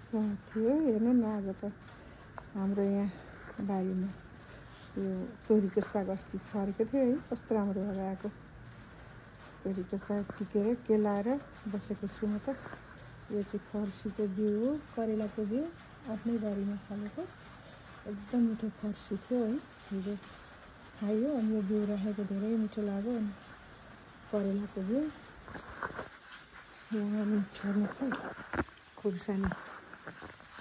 थियो। हेर्नु न आज त हाम्रो यहाँ बारीमा यो तोरीको साग अस्ति छरेको थियो है, कस्तो राम्रो भएर आएको। तोरीको साग टिकेर केलाएर बसेको छु म त। यो चाहिँ फर्सीको बिउ हो, करेलाको बिउ आफ्नै बारीमा फलेको एकदम मिठो फर्सी थियो है। हिजो खायो अनि यो बिउ राखेको धेरै मिठो लाग्यो। अनि करेलाको बिउ यहाँ अनि हेर्नुहोस् है, खुर्सानी,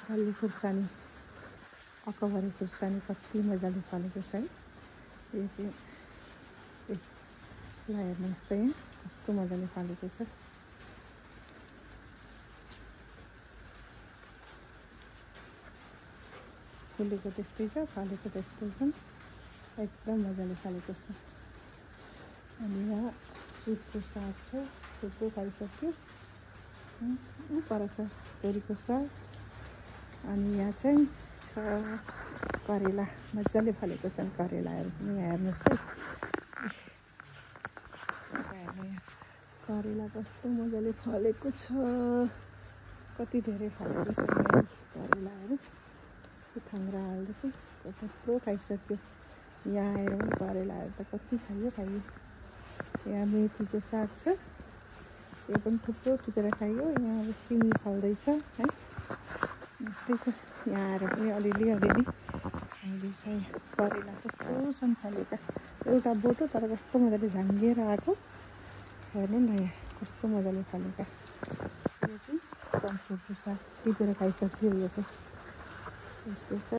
डल्ले खुर्सानी, अकबरे खुर्सानी कति मजाले फलेको छ है। यो चाहिँ ल हेर्नुहोस् त यहाँ कस्तो मजाले फलेको छ। फुलेको त्यस्तै छ, फलेको त्यस्तै छ, एकदम मजाले फलेको छ। अनि यहाँ सुटको साग छ, थुप्रो खाइसक्यो। पर छ तोरीको साग। अनि यहाँ चाहिँ छ करेला, मजाले फलेको छन् करेलाहरू पनि। यहाँ हेर्नुहोस् है, करेला कस्तो मजाले फलेको छ, कति धेरै फलेको छ करेलाहरू। थाङ्रा हाल्दैछु, थुप्रो खाइसक्यो। यहाँ आएर पनि करेलाहरू त कति खायो। यहाँ मेथीको साग छ, यो पनि थुप्रो टिपेर खायो। यहाँ अब सिमी फल्दैछ है, यस्तै छ। यहाँ आएर पनि अलिअलि खाइँदैछ। करेला थुप्रो छन् फलेका, एउटा बोटो तर कस्तो मजाले झाङ्गिएर आएको। हेर्नु न यहाँ कस्तो मजाले फलेका। यो चाहिँ चम्चुको साग टिपेर खाइसक्यो। यो चाहिँ यस्तै छ।